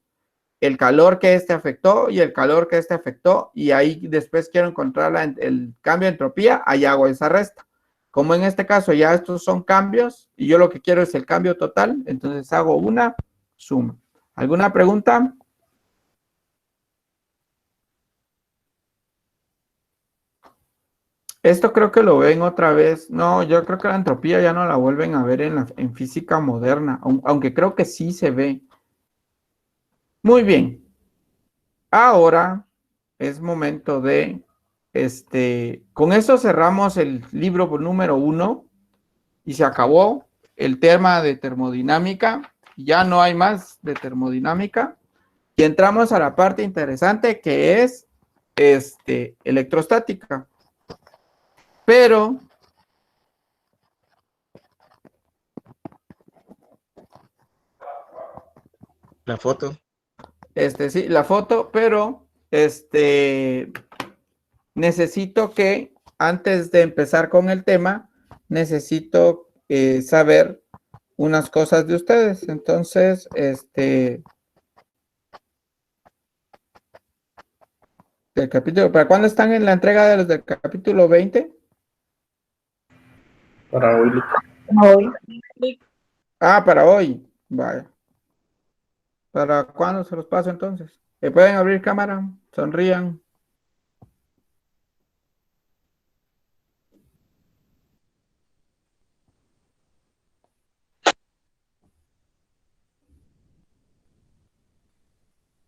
El calor que afectó y el calor que afectó, y ahí después quiero encontrar el cambio de entropía, ahí hago esa resta. Como en este caso ya estos son cambios, y yo lo que quiero es el cambio total, entonces hago una suma. ¿Alguna pregunta? Esto creo que lo ven otra vez. No, yo creo que la entropía ya no la vuelven a ver en física moderna, aunque creo que sí se ve. Muy bien. Ahora es momento de, con eso cerramos el libro número 1 y se acabó el tema de termodinámica. Ya no hay más de termodinámica. Y entramos a la parte interesante que es, electrostática. Pero La foto. sí, la foto, pero necesito que antes de empezar con el tema, necesito saber unas cosas de ustedes. Entonces, del capítulo, ¿para cuándo están en la entrega de los del capítulo 20? Para hoy. Ah, para hoy. Vaya. ¿Para cuándo se los paso entonces? ¿Pueden abrir cámara? Sonrían.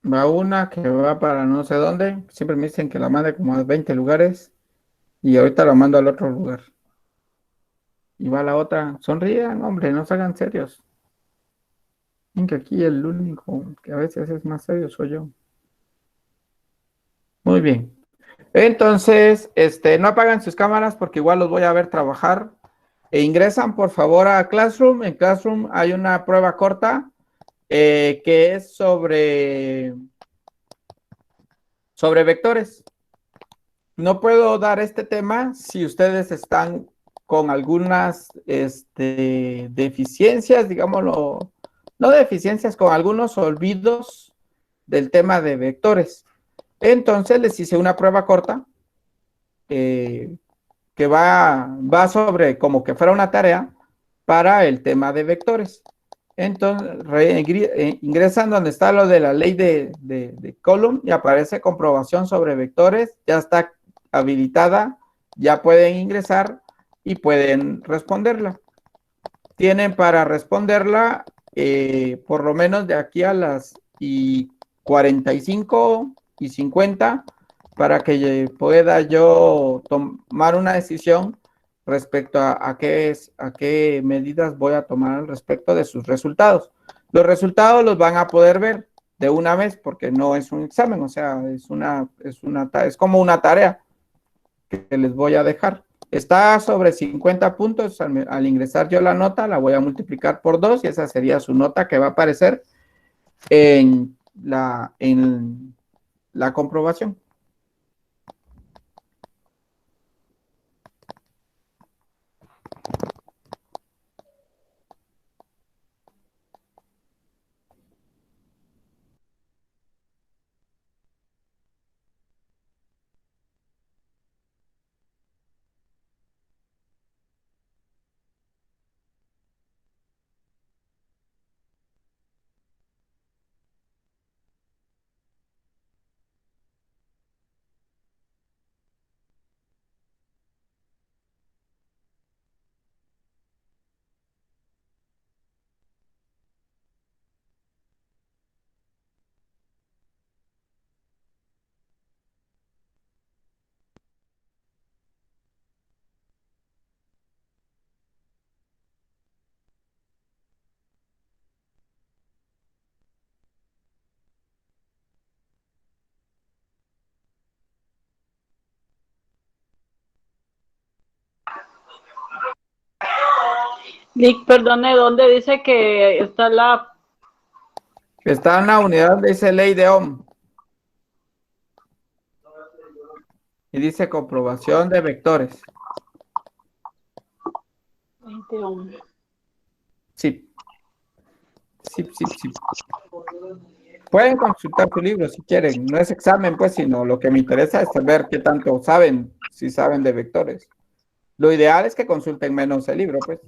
Va una que va para no sé dónde. Siempre me dicen que la mande como a 20 lugares. Y ahorita la mando al otro lugar. Y va la otra. Sonrían, hombre, no se hagan serios. Ven que aquí el único que a veces es más serio soy yo. Muy bien. Entonces, no apagan sus cámaras porque igual los voy a ver trabajar. E ingresan por favor a Classroom. En Classroom hay una prueba corta que es sobre vectores. No puedo dar este tema si ustedes están con algunas deficiencias, digámoslo, no deficiencias, con algunos olvidos del tema de vectores. Entonces les hice una prueba corta que va sobre como que fuera una tarea para el tema de vectores. Entonces, ingresan donde está lo de la ley de Coulomb y aparece comprobación sobre vectores, ya está habilitada, ya pueden ingresar y pueden responderla. Tienen para responderla por lo menos de aquí a las 45 y 50 para que pueda yo tomar una decisión respecto a qué medidas voy a tomar al respecto de sus resultados. Los resultados los van a poder ver de una vez porque no es un examen, o sea, es como una tarea que les voy a dejar. Está sobre 50 puntos. Al ingresar yo la nota, la voy a multiplicar por 2 y esa sería su nota que va a aparecer en la comprobación. Lick, perdone, ¿dónde dice que está la... Está en la unidad donde dice ley de Ohm y dice comprobación de vectores. 20 ohm? Sí. Sí, sí, sí. Pueden consultar su libro si quieren. No es examen, pues, sino lo que me interesa es saber qué tanto saben, si saben de vectores. Lo ideal es que consulten menos el libro, pues.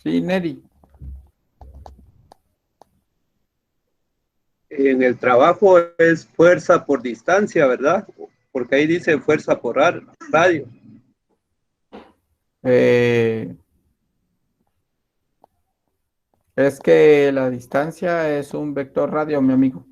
Sí, Neri. En el trabajo es fuerza por distancia, ¿verdad? Porque ahí dice fuerza por radio. Eh, es que la distancia es un vector radio, mi amigo.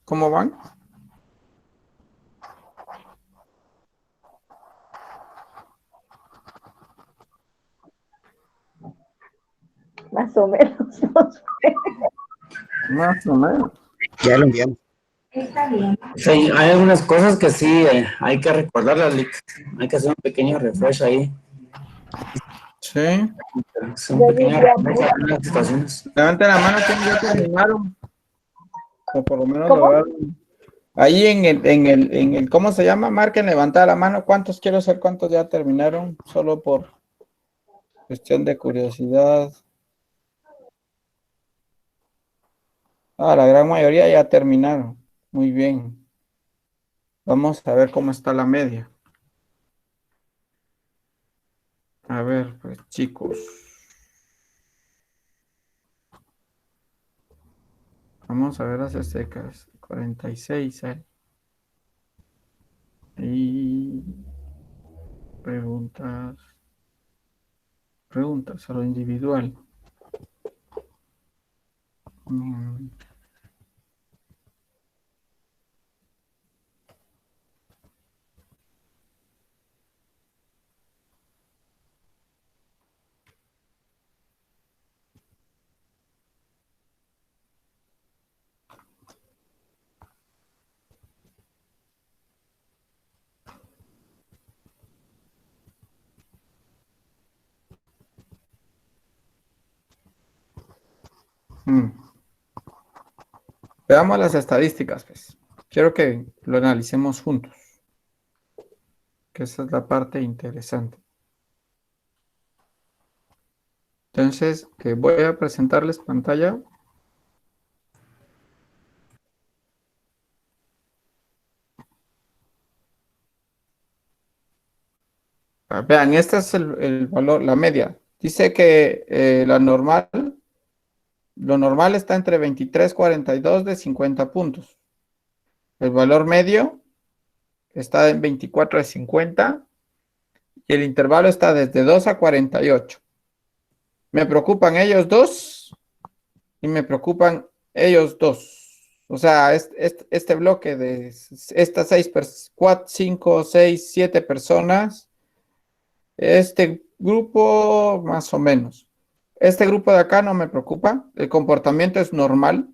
¿Cómo van? Más o menos. No sé. Más o menos. Ya lo enviamos. Está bien. Sí, hay algunas cosas que sí hay que recordarlas, Lick. Hay que hacer un pequeño refresh ahí. Sí. Un pequeño refresh en algunas situaciones. Levanten la mano, ¿quiénes ya terminaron? O por lo menos ¿Cómo? lograron. Ahí en el, ¿cómo se llama? Marquen, levantar la mano. ¿Cuántos quiero saber cuántos ya terminaron? Solo por cuestión de curiosidad. Ah, la gran mayoría ya terminaron. Muy bien. Vamos a ver cómo está la media. A ver, pues chicos. Vamos a ver las secas. 46 hay. Y preguntas. Preguntas a lo individual. Mm. Veamos las estadísticas, pues. Quiero que lo analicemos juntos. Que esa es la parte interesante. Entonces, que voy a presentarles pantalla. Vean, este es el valor, la media. Dice que lo normal está entre 23,42 de 50 puntos. El valor medio está en 24 de 50 y el intervalo está desde 2 a 48. Me preocupan ellos dos y me preocupan ellos dos. O sea, este bloque de estas 4, 5, 6, 7 personas, este grupo más o menos. Este grupo de acá no me preocupa. El comportamiento es normal.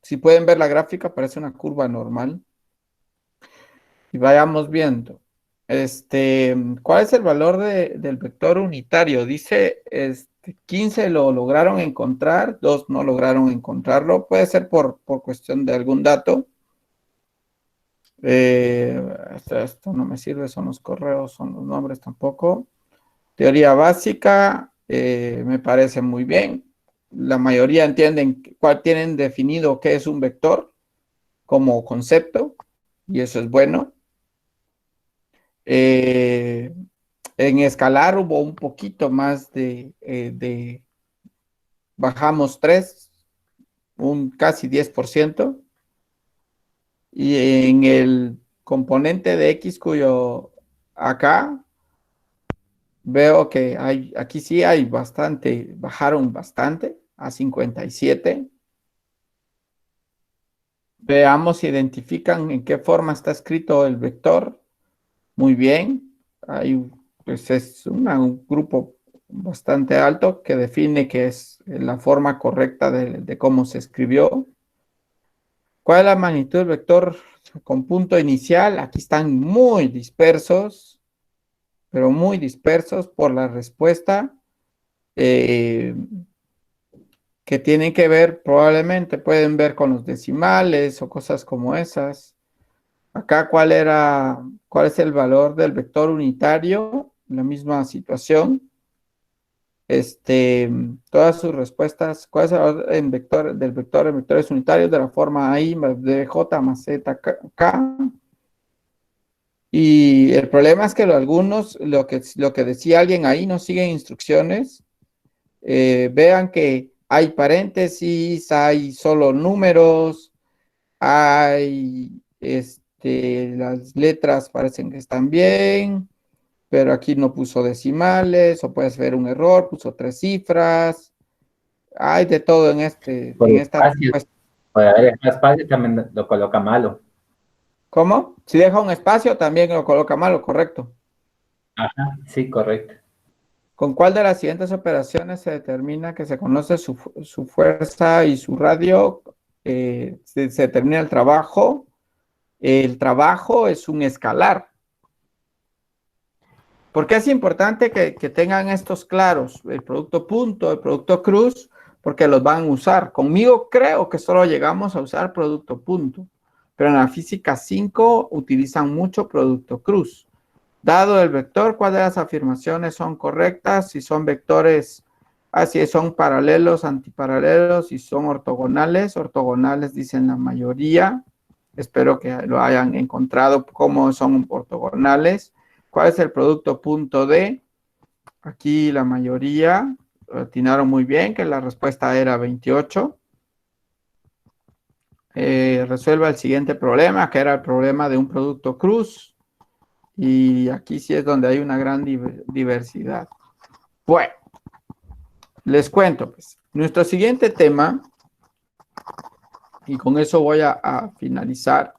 Si pueden ver la gráfica, parece una curva normal. Y vayamos viendo. ¿Cuál es el valor del vector unitario? Dice 15 lo lograron encontrar, 2 no lograron encontrarlo. Puede ser por cuestión de algún dato. Esto no me sirve, son los correos, son los nombres tampoco. Teoría básica, me parece muy bien. La mayoría entienden tienen definido qué es un vector como concepto, y eso es bueno. En escalar hubo un poquito más bajamos 3, un casi 10%. Y en el componente de X, cuyo acá veo que aquí sí hay bastante, bajaron bastante a 57. Veamos si identifican en qué forma está escrito el vector. Muy bien. Pues es un grupo bastante alto que define que es la forma correcta de cómo se escribió. ¿Cuál es la magnitud del vector con punto inicial? Aquí están muy dispersos, pero muy dispersos por la respuesta que tienen que ver, probablemente pueden ver con los decimales o cosas como esas. Acá, ¿cuál es el valor del vector unitario? La misma situación. Todas sus respuestas, ¿cuál es el valor del vector en vectores unitarios de la forma I más dj más zk? Y el problema es que algunos, lo que decía alguien ahí, no siguen instrucciones. Vean que hay paréntesis, hay solo números, hay las letras parecen que están bien, pero aquí no puso decimales, o puedes ver un error, puso 3 cifras. Hay de todo en esta respuesta. Puede haber espacio, también lo coloca malo. ¿Cómo? Si deja un espacio, también lo coloca malo, correcto. Ajá, sí, correcto. ¿Con cuál de las siguientes operaciones se determina que se conoce su fuerza y su radio? Se determina el trabajo. El trabajo es un escalar. ¿Por qué es importante que tengan estos claros? El producto punto, el producto cruz, porque los van a usar. Conmigo creo que solo llegamos a usar producto punto, pero en la física 5 utilizan mucho producto cruz. Dado el vector, ¿cuáles de las afirmaciones son correctas? Si son vectores, si son paralelos, antiparalelos, si son ortogonales. Ortogonales dicen la mayoría. Espero que lo hayan encontrado cómo son ortogonales. ¿Cuál es el producto punto D? Aquí la mayoría atinaron muy bien que la respuesta era 28. Resuelva el siguiente problema, que era el problema de un producto cruz. Y aquí sí es donde hay una gran diversidad. Bueno, les cuento, pues. Nuestro siguiente tema, y con eso voy a finalizar,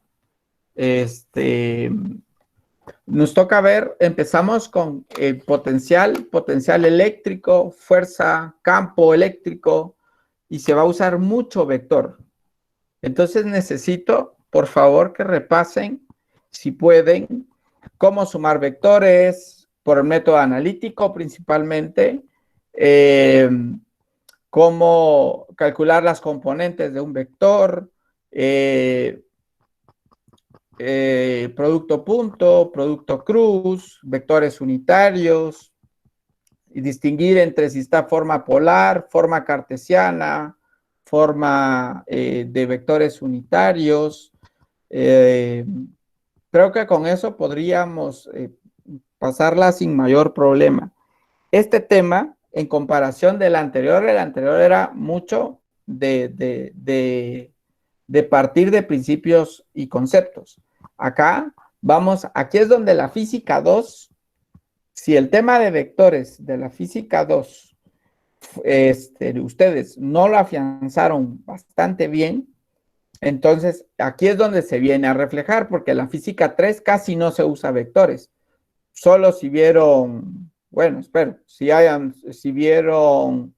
nos toca ver, empezamos con el potencial eléctrico, fuerza, campo eléctrico, y se va a usar mucho vector. Entonces necesito, por favor, que repasen, si pueden, cómo sumar vectores por el método analítico principalmente, cómo calcular las componentes de un vector, producto punto, producto cruz, vectores unitarios, y distinguir entre si está forma polar, forma cartesiana, forma de vectores unitarios. Creo que con eso podríamos pasarla sin mayor problema. Este tema, en comparación del anterior, el anterior era mucho de partir de principios y conceptos. Acá aquí es donde la física 2, si el tema de vectores de la física 2, ustedes no lo afianzaron bastante bien, entonces aquí es donde se viene a reflejar, porque en la física 3 casi no se usa vectores. Solo si vieron, bueno, espero, si vieron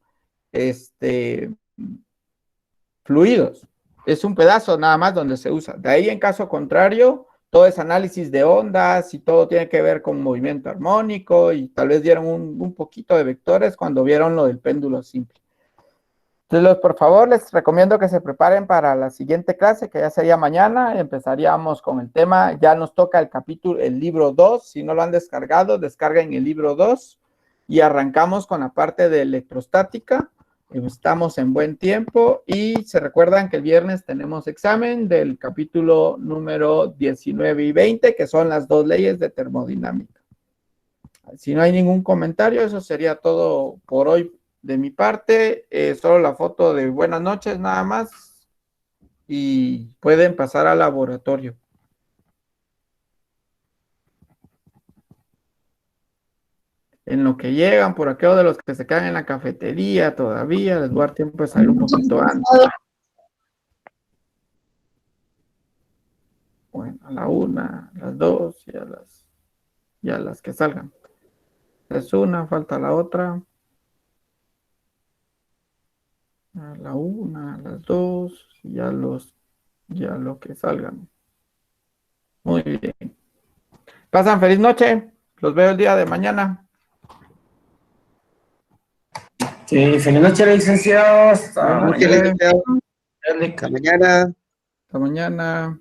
fluidos. Es un pedazo nada más donde se usa. De ahí, en caso contrario, todo es análisis de ondas y todo tiene que ver con movimiento armónico, y tal vez dieron un poquito de vectores cuando vieron lo del péndulo simple. Entonces, por favor, les recomiendo que se preparen para la siguiente clase, que ya sería mañana. Empezaríamos con el tema, ya nos toca el libro 2. Si no lo han descargado, descarguen el libro 2 y arrancamos con la parte de electrostática. Estamos en buen tiempo y se recuerdan que el viernes tenemos examen del capítulo número 19 y 20, que son las 2 leyes de termodinámica. Si no hay ningún comentario, eso sería todo por hoy de mi parte. Solo la foto de buenas noches nada más y pueden pasar al laboratorio. En lo que llegan por aquello de los que se quedan en la cafetería todavía, les voy a dar tiempo de salir un poquito antes. Bueno, a la 1, a las 2 y a las que salgan. Es una, falta la otra. A la 1, a las 2 y a lo que salgan. Muy bien. Pasan feliz noche. Los veo el día de mañana. Sí, feliz noche, licenciados. Hasta mañana. Hasta mañana.